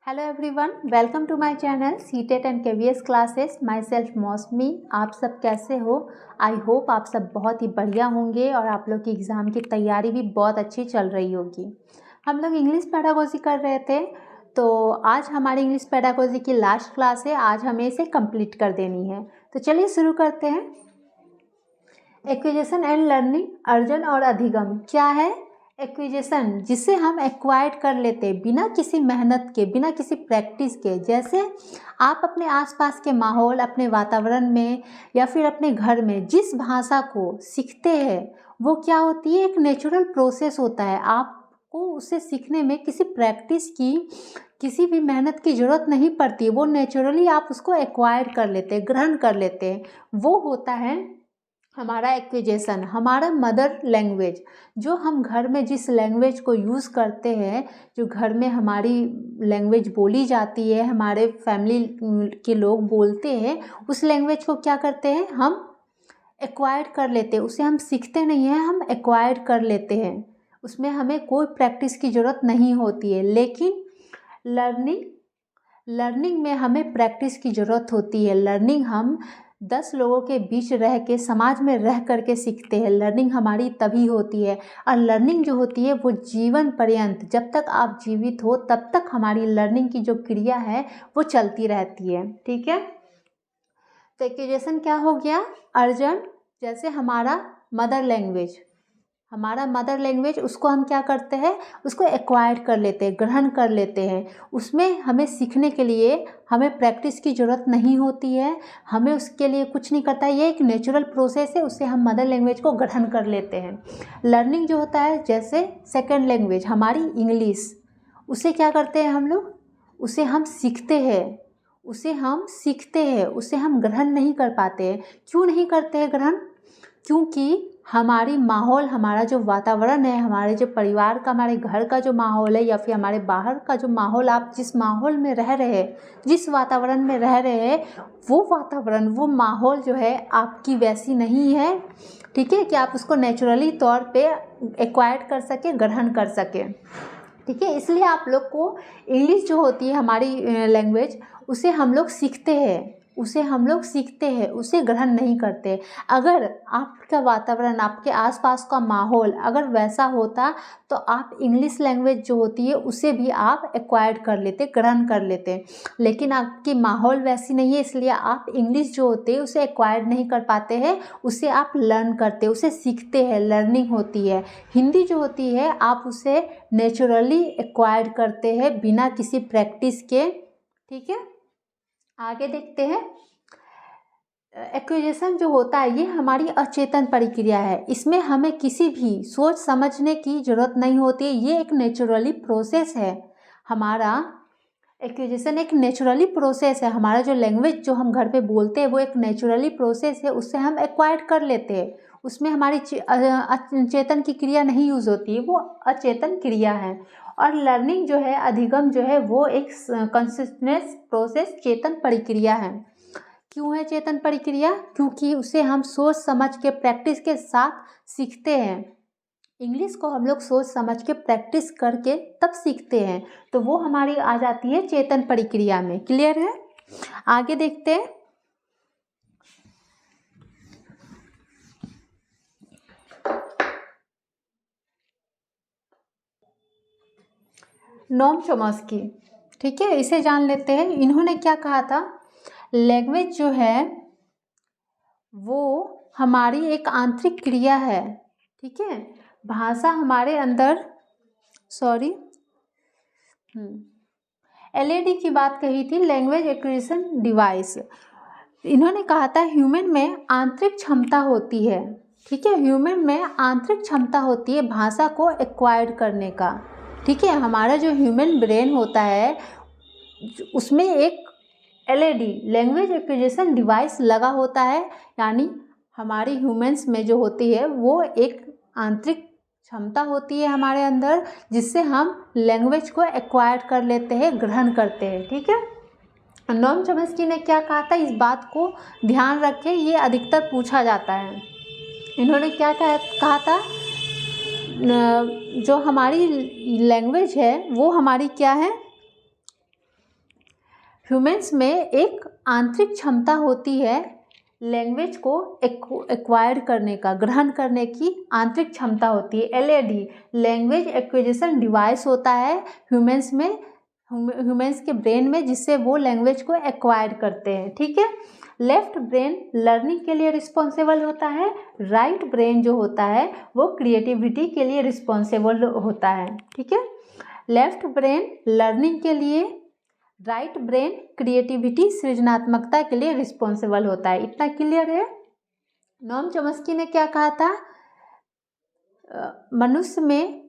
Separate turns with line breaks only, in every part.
Hello everyone, welcome to my channel CTET and KVS classes. Myself Mausami. आप सब कैसे हो? आई होप आप सब बहुत ही बढ़िया होंगे और आप लोग की एग्ज़ाम की तैयारी भी बहुत अच्छी चल रही होगी। हम लोग इंग्लिश पेडागोजी कर रहे थे, तो आज हमारी इंग्लिश पेडागोजी की लास्ट क्लास है। आज हमें इसे कंप्लीट कर देनी है, तो चलिए शुरू करते हैं। एक्विजिशन एंड लर्निंग, अर्जन और अधिगम क्या है? एक्विजिशन, जिसे हम एक्वायर्ड कर लेते हैं बिना किसी मेहनत के, बिना किसी प्रैक्टिस के। जैसे आप अपने आसपास के माहौल, अपने वातावरण में या फिर अपने घर में जिस भाषा को सीखते हैं वो क्या होती है, एक नेचुरल प्रोसेस होता है। आपको उसे सीखने में किसी प्रैक्टिस की, किसी भी मेहनत की ज़रूरत नहीं पड़ती है। वो नेचुरली आप उसको एक्वायर कर लेते हैं, ग्रहण कर लेते हैं। वो होता है हमारा एक्विजिशन, हमारा मदर लैंग्वेज। जो हम घर में जिस लैंग्वेज को यूज़ करते हैं, जो घर में हमारी लैंग्वेज बोली जाती है, हमारे फैमिली के लोग बोलते हैं, उस लैंग्वेज को क्या करते हैं, हम एक्वायर कर लेते हैं। उसे हम सीखते नहीं हैं, हम एक्वायर कर लेते हैं। उसमें हमें कोई प्रैक्टिस की ज़रूरत नहीं होती है। लेकिन लर्निंग में हमें प्रैक्टिस की ज़रूरत होती है। लर्निंग हम 10 लोगों के बीच रह के, समाज में रह करके सीखते हैं। लर्निंग हमारी तभी होती है, और लर्निंग जो होती है वो जीवन पर्यंत, जब तक आप जीवित हो तब तक हमारी लर्निंग की जो क्रिया है वो चलती रहती है। ठीक है, तो एक्विजिशन क्या हो गया? अर्जन, जैसे हमारा मदर लैंग्वेज, उसको हम क्या करते हैं, उसको एक्वायर कर लेते हैं, ग्रहण कर लेते हैं। उसमें हमें सीखने के लिए हमें प्रैक्टिस की ज़रूरत नहीं होती है, हमें उसके लिए कुछ नहीं करता है। ये एक नेचुरल प्रोसेस है, उससे हम मदर लैंग्वेज को ग्रहण कर लेते हैं। लर्निंग जो होता है, जैसे सेकेंड लैंग्वेज हमारी इंग्लिश, उसे क्या करते हैं हम लोग, उसे हम सीखते हैं, उसे हम ग्रहण नहीं कर पाते हैं। क्यों नहीं करते हैं ग्रहण? क्योंकि हमारी माहौल, हमारा जो वातावरण है, हमारे जो परिवार का, हमारे घर का जो माहौल है, या फिर हमारे बाहर का जो माहौल, आप जिस माहौल में रह रहे हैं, जिस वातावरण में रह रहे हैं, वो वातावरण, वो माहौल जो है आपकी वैसी नहीं है। ठीक है, कि आप उसको नेचुरली तौर पे एक्वायर कर सके, ग्रहण कर सके। ठीक है, इसलिए आप लोग को इंग्लिश जो होती है हमारी लैंग्वेज, उसे हम लोग सीखते हैं, उसे ग्रहण नहीं करते। अगर आपका वातावरण, आपके आसपास का माहौल अगर वैसा होता तो आप इंग्लिश लैंग्वेज जो होती है उसे भी आप एक्वायर कर लेते, ग्रहण कर लेते। लेकिन आपकी माहौल वैसी नहीं है, इसलिए आप इंग्लिश जो होते हैं उसे एक्वायर नहीं कर पाते हैं, उसे आप लर्न करते, उसे सीखते हैं, लर्निंग होती है। हिंदी जो होती है आप उसे नेचुरली एक्वायर करते हैं बिना किसी प्रैक्टिस के। ठीक है, आगे देखते हैं। एक्विजिशन जो होता है ये हमारी अचेतन प्रक्रिया है, इसमें हमें किसी भी सोच समझने की ज़रूरत नहीं होती है। ये एक नेचुरली प्रोसेस है। हमारा एक्विजिशन एक नेचुरली प्रोसेस है। हमारा जो लैंग्वेज जो हम घर पे बोलते हैं वो एक नेचुरली प्रोसेस है, उससे हम एक्वायर कर लेते हैं। उसमें हमारी चेतन की क्रिया नहीं यूज़ होती है, वो अचेतन क्रिया है। और लर्निंग जो है, अधिगम जो है, वो एक कंसिस्टेंस प्रोसेस, चेतन प्रक्रिया है। क्यों है चेतन प्रक्रिया? क्योंकि उसे हम सोच समझ के, प्रैक्टिस के साथ सीखते हैं। इंग्लिश को हम लोग सोच समझ के, प्रैक्टिस करके तब सीखते हैं, तो वो हमारी आ जाती है चेतन प्रक्रिया में। क्लियर है? आगे देखते हैं। नोम चॉम्स्की, ठीक है, इसे जान लेते हैं। इन्होंने क्या कहा था? लैंग्वेज जो है वो हमारी एक आंतरिक क्रिया है। ठीक है, भाषा हमारे अंदर, एलएडी की बात कही थी, लैंग्वेज एक्विजिशन डिवाइस। इन्होंने कहा था ह्यूमन में आंतरिक क्षमता होती है। ठीक है, ह्यूमन में आंतरिक क्षमता होती है भाषा को एक्वायर करने का। ठीक है, हमारा जो ह्यूमन ब्रेन होता है उसमें एक एलएडी, लैंग्वेज एक्विजिशन डिवाइस लगा होता है। यानी हमारी ह्यूमन्स में जो होती है वो एक आंतरिक क्षमता होती है हमारे अंदर, जिससे हम लैंग्वेज को एक्वायर कर लेते हैं, ग्रहण करते हैं। ठीक है, नोम चॉम्स्की ने क्या कहा था, इस बात को ध्यान रखें, ये अधिकतर पूछा जाता है। इन्होंने क्या कहा था, जो हमारी लैंग्वेज है वो हमारी क्या है, ह्यूमन्स में एक आंतरिक क्षमता होती है लैंग्वेज को एक्वायर करने का, ग्रहण करने की आंतरिक क्षमता होती है। LAD लैंग्वेज एक्विजिशन डिवाइस होता है ह्यूमन्स में, ह्यूमन्स के ब्रेन में, जिससे वो लैंग्वेज को एक्वायर करते हैं। ठीक है। लेफ्ट ब्रेन लर्निंग के लिए रिस्पॉन्सिबल होता है, राइट ब्रेन जो होता है वो क्रिएटिविटी के लिए रिस्पॉन्सिबल होता है। ठीक है। लेफ्ट ब्रेन लर्निंग के लिए, राइट ब्रेन क्रिएटिविटी सृजनात्मकता के लिए रिस्पॉन्सिबल होता है। इतना क्लियर है। नोम चॉम्स्की ने क्या कहा था? मनुष्य में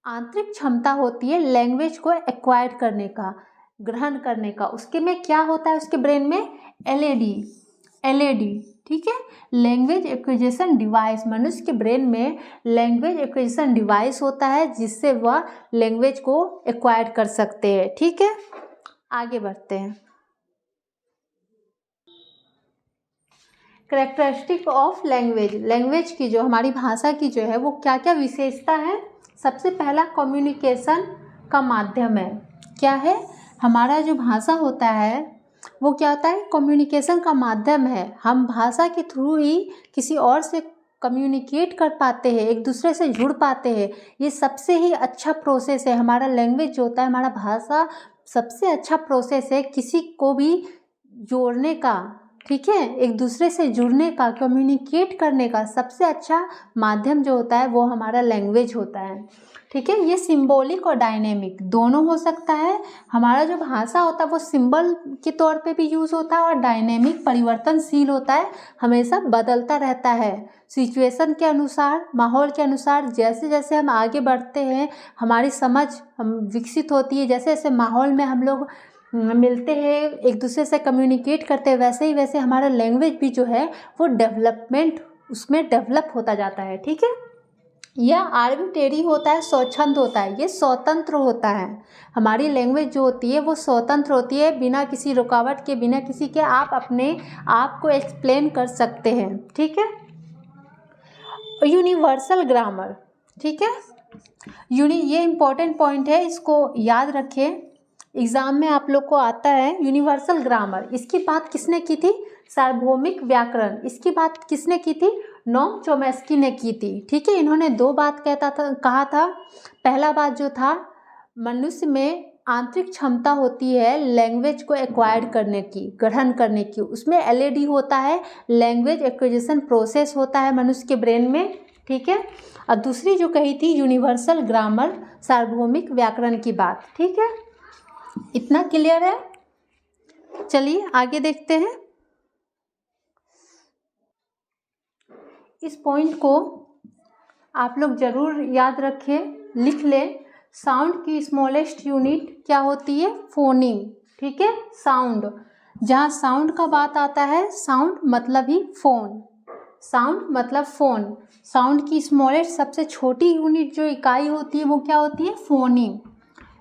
आंतरिक क्षमता होती है लैंग्वेज को एक्वायर करने का, ग्रहण करने का। उसके में क्या होता है? उसके ब्रेन में LAD। ठीक है। लैंग्वेज एक्विजिशन डिवाइस, मनुष्य के ब्रेन में लैंग्वेज एक्विजिशन डिवाइस होता है जिससे वह लैंग्वेज को एक्वायर कर सकते हैं। ठीक है। आगे बढ़ते हैं। कैरेक्टरिस्टिक ऑफ लैंग्वेज, लैंग्वेज की जो हमारी भाषा की जो है वो क्या क्या विशेषता है? सबसे पहला कम्युनिकेशन का माध्यम है। क्या है? हमारा जो भाषा होता है वो क्या होता है? कम्युनिकेशन का माध्यम है। हम भाषा के थ्रू ही किसी और से कम्युनिकेट कर पाते हैं, एक दूसरे से जुड़ पाते हैं। ये सबसे ही अच्छा प्रोसेस है। हमारा लैंग्वेज जो होता है, हमारा भाषा सबसे अच्छा प्रोसेस है किसी को भी जोड़ने का। ठीक है। एक दूसरे से जुड़ने का, कम्युनिकेट करने का सबसे अच्छा माध्यम जो होता है वो हमारा लैंग्वेज होता है। ठीक है। ये सिंबॉलिक और डायनेमिक दोनों हो सकता है। हमारा जो भाषा होता है वो सिंबल के तौर पे भी यूज़ होता है और डायनेमिक परिवर्तनशील होता है, हमेशा बदलता रहता है सिचुएशन के अनुसार, माहौल के अनुसार। जैसे जैसे हम आगे बढ़ते हैं हमारी समझ हम विकसित होती है, जैसे जैसे माहौल में हम लोग मिलते हैं, एक दूसरे से कम्युनिकेट करते हैं, वैसे ही वैसे हमारा लैंग्वेज भी जो है वो डेवलपमेंट उसमें डेवलप होता जाता है। ठीक है। यह आर्बिट्रेरी होता है, स्वच्छंद होता है, ये स्वतंत्र होता है। हमारी लैंग्वेज जो होती है वो स्वतंत्र होती है, बिना किसी रुकावट के, बिना किसी के आप अपने आप को एक्सप्लेन कर सकते हैं। ठीक है। Universal grammar. ठीक है। ये इम्पोर्टेंट पॉइंट है, इसको याद रखें, एग्जाम में आप लोग को आता है। यूनिवर्सल ग्रामर, इसकी बात किसने की थी? सार्वभौमिक व्याकरण, इसकी बात किसने की थी? नोम चॉम्स्की ने की थी। ठीक है। इन्होंने दो बात कहा था। पहला बात जो था, मनुष्य में आंतरिक क्षमता होती है लैंग्वेज को एक्वायर करने की, ग्रहण करने की, उसमें LAD होता है, लैंग्वेज एक्विजिशन प्रोसेस होता है मनुष्य के ब्रेन में। ठीक है। और दूसरी जो कही थी यूनिवर्सल ग्रामर, सार्वभौमिक व्याकरण की बात। ठीक है। इतना क्लियर है। चलिए आगे देखते हैं। इस पॉइंट को आप लोग जरूर याद रखें, लिख लें। साउंड की स्मॉलेस्ट यूनिट क्या होती है? फोनीम। ठीक है। साउंड, जहाँ साउंड का बात आता है, साउंड मतलब ही फोन, साउंड मतलब फोन। साउंड की स्मॉलेस्ट सबसे छोटी यूनिट जो इकाई होती है वो क्या होती है? फोनीम।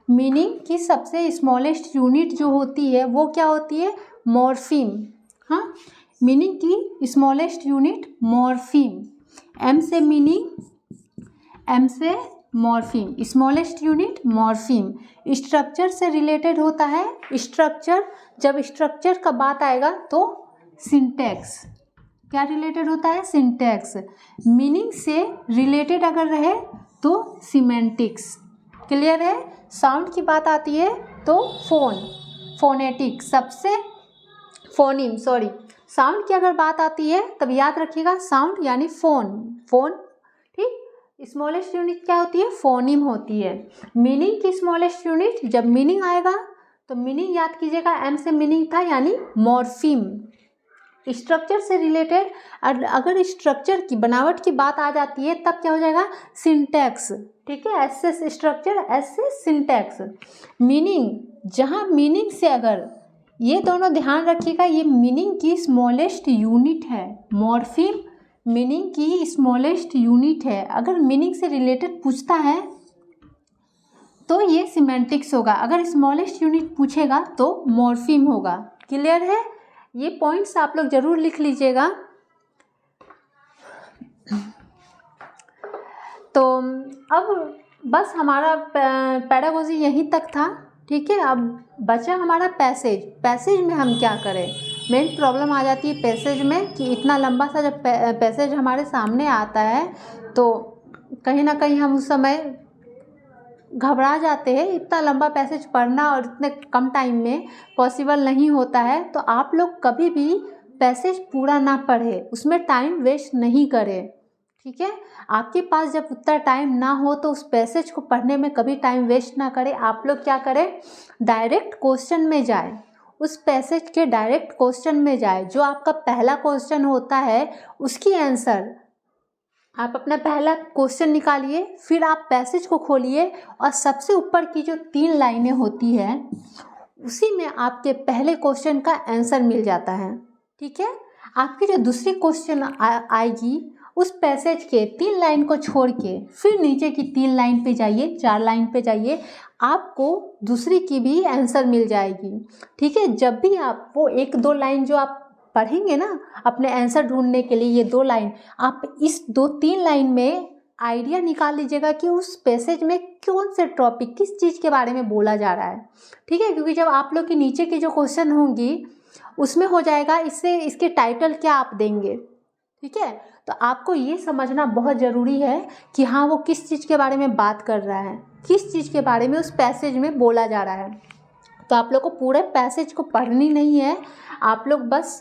मीनिंग की सबसे स्मॉलेस्ट यूनिट जो होती है वो क्या होती है? मॉर्फीम। हाँ, मीनिंग की स्मॉलेस्ट यूनिट मॉर्फीम। एम से मीनिंग, एम से morpheme, smallest unit morpheme. Structure से रिलेटेड होता है। स्ट्रक्चर, जब स्ट्रक्चर का बात आएगा तो सिंटैक्स, क्या रिलेटेड होता है? सिंटैक्स। मीनिंग से रिलेटेड अगर रहे तो सिमेंटिक्स। क्लियर है। साउंड की बात आती है तो फोन, फोनेटिक, सबसे फोनीम, सॉरी, साउंड की अगर बात आती है तब याद रखिएगा साउंड यानी फोन, फोन। ठीक। स्मॉलेस्ट यूनिट क्या होती है? फोनीम होती है। मीनिंग की स्मॉलेस्ट यूनिट, जब मीनिंग आएगा तो मीनिंग याद कीजिएगा, एम से मीनिंग था यानी मॉर्फीम। स्ट्रक्चर से रिलेटेड, अगर स्ट्रक्चर की बनावट की बात आ जाती है तब क्या हो जाएगा? सिंटैक्स। ठीक है। एस से स्ट्रक्चर, एस से सिंटैक्स। मीनिंग, जहाँ मीनिंग से, अगर ये दोनों ध्यान रखिएगा, ये मीनिंग की स्मॉलेस्ट यूनिट है। मॉर्फीम मीनिंग की स्मॉलेस्ट यूनिट है। अगर मीनिंग से रिलेटेड पूछता है तो ये सिमेंटिक्स होगा, अगर स्मॉलेस्ट यूनिट पूछेगा तो मॉर्फीम होगा। क्लियर है। ये पॉइंट्स आप लोग जरूर लिख लीजिएगा। तो अब बस हमारा पेडागोजी यहीं तक था। ठीक है। अब बचा हमारा पैसेज। पैसेज में हम क्या करें, मेन प्रॉब्लम आ जाती है पैसेज में कि इतना लंबा सा जब पैसेज हमारे सामने आता है तो कहीं ना कहीं हम उस समय घबरा जाते हैं। इतना लंबा पैसेज पढ़ना और इतने कम टाइम में पॉसिबल नहीं होता है। तो आप लोग कभी भी पैसेज पूरा ना पढ़े, उसमें टाइम वेस्ट नहीं करें, ठीक है। आपके पास जब उतना टाइम ना हो तो उस पैसेज को पढ़ने में कभी टाइम वेस्ट ना करें। आप लोग क्या करें, डायरेक्ट क्वेश्चन में जाए, उस पैसेज के डायरेक्ट क्वेश्चन में जाए। जो आपका पहला क्वेश्चन होता है उसकी आंसर आप अपना पहला क्वेश्चन निकालिए, फिर आप पैसेज को खोलिए और सबसे ऊपर की जो 3 लाइनें होती हैं उसी में आपके पहले क्वेश्चन का आंसर मिल जाता है, ठीक है। आपकी जो दूसरी क्वेश्चन आएगी उस पैसेज के 3 लाइन को छोड़ के फिर नीचे की 3 लाइन पे जाइए, 4 लाइन पे जाइए, आपको दूसरी की भी आंसर मिल जाएगी, ठीक है। जब भी आप वो 1-2 लाइन जो आप पढ़ेंगे ना अपने आंसर ढूंढने के लिए, ये 2 लाइन, आप इस 2-3 लाइन में आइडिया निकाल लीजिएगा कि उस पैसेज में कौन से टॉपिक, किस चीज़ के बारे में बोला जा रहा है, ठीक है। क्योंकि जब आप लोग के नीचे की जो क्वेश्चन होंगी उसमें हो जाएगा इससे इसके टाइटल क्या आप देंगे, ठीक है। तो आपको ये समझना बहुत ज़रूरी है कि हाँ वो किस चीज़ के बारे में बात कर रहा है, किस चीज़ के बारे में उस पैसेज में बोला जा रहा है। तो आप लोग को पूरे पैसेज को पढ़नी नहीं है, आप लोग बस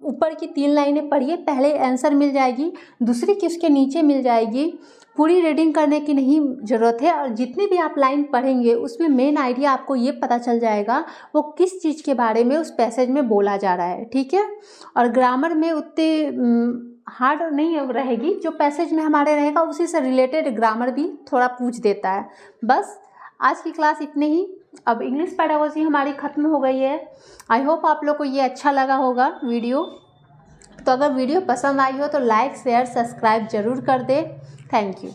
ऊपर की 3 लाइनें पढ़िए, पहले आंसर मिल जाएगी, दूसरी की उसके नीचे मिल जाएगी। पूरी रीडिंग करने की नहीं ज़रूरत है। और जितनी भी आप लाइन पढ़ेंगे उसमें मेन आइडिया आपको ये पता चल जाएगा वो किस चीज़ के बारे में उस पैसेज में बोला जा रहा है, ठीक है। और ग्रामर में उतने हार्ड नहीं रहेगी, जो पैसेज में हमारे रहेगा उसी से रिलेटेड ग्रामर भी थोड़ा पूछ देता है। बस आज की क्लास इतने ही। अब इंग्लिश पेडागोजी हमारी ख़त्म हो गई है। आई होप आप लोग को ये अच्छा लगा होगा वीडियो। तो अगर वीडियो पसंद आई हो तो लाइक शेयर सब्सक्राइब ज़रूर कर दे। Thank you.